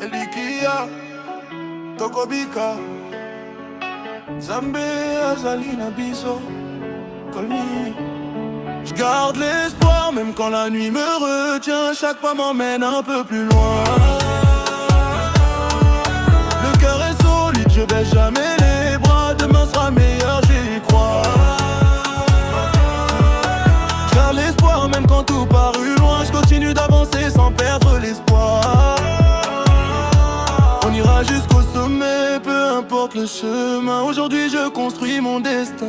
Elikia, Tokobika, Zambé, Azalina, Biso, Colmy. J'garde l'espoir même quand la nuit me retient. Chaque pas m'emmène un peu plus loin. Le cœur est solide, je baisse jamais les bras. Demain sera meilleur, j'y crois. J'garde l'espoir même quand tout parut loin. Je continue d'avancer sans perdre l'espoir. On ira jusqu'au sommet, peu importe le chemin. Aujourd'hui je construis mon destin.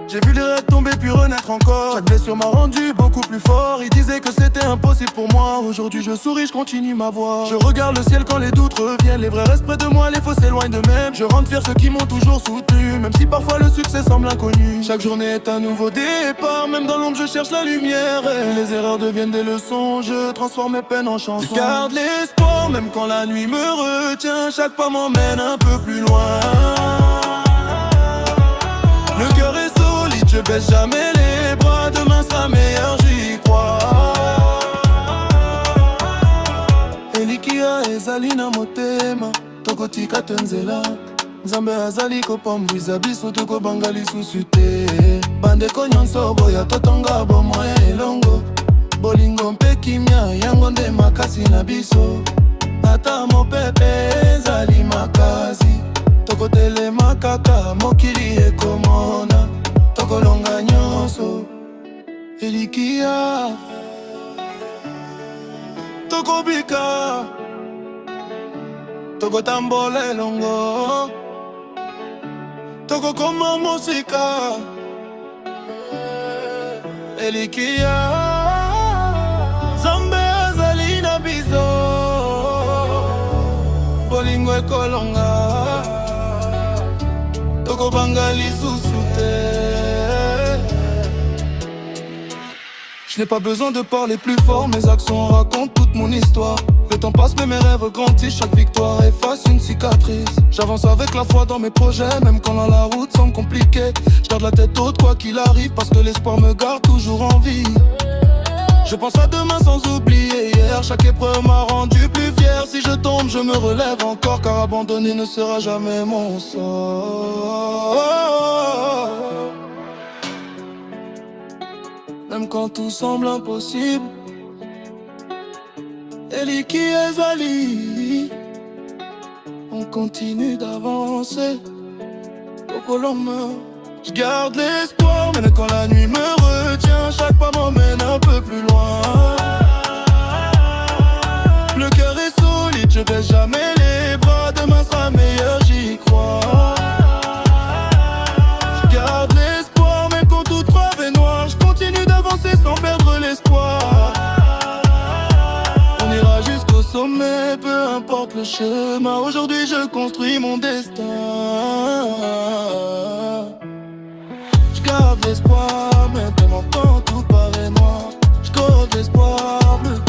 J'ai vu les rêves tomber puis renaître encore. Chaque blessure m'a rendu beaucoup plus fort. Ils disaient que c'était impossible pour moi. Aujourd'hui je souris, je continue ma voie. Je regarde le ciel quand les doutes reviennent. Les vrais restent près de moi, les faux s'éloignent d'eux-mêmes. Je rends fier ceux qui m'ont toujours soutenu, même si parfois le succès semble inconnu. Chaque journée est un nouveau départ. Même dans l'ombre je cherche la lumière. Et les erreurs deviennent des leçons. Je transforme mes peines en chansons. Je garde l'espoir même quand la nuit me retient. Chaque pas m'emmène un peu plus loin. Le cœur est solide, je baisse jamais les bras. Demain sera meilleur, j'y crois. Elikia ezalina motema tokotika tenzela. Nzambe azali kopambwiza biso tokobanga lisusu te. Bandeko nyonso boya totonga bomoi elongo. Bolingo mpe kimia yango nde makasi na biso. Ata mopepe ezali makasi. Tokotelema kaka mokili ekomona. Tokolonga nyonso Elikia, Tokobika, Tokotambola elongo. Tokokoma mosika Elikia, Zambé azali na biso. Bolingo ekolonga. Tokobanga lisusu te. Je n'ai pas besoin de parler plus fort, mes actions racontent toute mon histoire. Le temps passe mais mes rêves grandissent, chaque victoire efface une cicatrice. J'avance avec la foi dans mes projets, même quand la route semble compliquée. Je garde la tête haute quoi qu'il arrive, parce que l'espoir me garde toujours en vie. Je pense à demain sans oublier hier. Chaque épreuve m'a rendu plus fier. Si je tombe je me relève encore, car abandonner ne sera jamais mon sort. Même quand tout semble impossible, Elikia ezali. On continue d'avancer au colombe. Je garde l'espoir même quand la nuit me retient. Chaque pas m'emmène un peu plus loin. Le cœur est solide, je baisse jamais les bras. Demain sera meilleur, j'y crois. Je garde l'espoir même quand tout preuve est noire. Je continue d'avancer sans perdre l'espoir. On ira jusqu'au sommet, peu importe le chemin. Aujourd'hui je construis mon destin. J'garde l'espoir, même quand tout paraît noir. J'garde l'espoir bleu.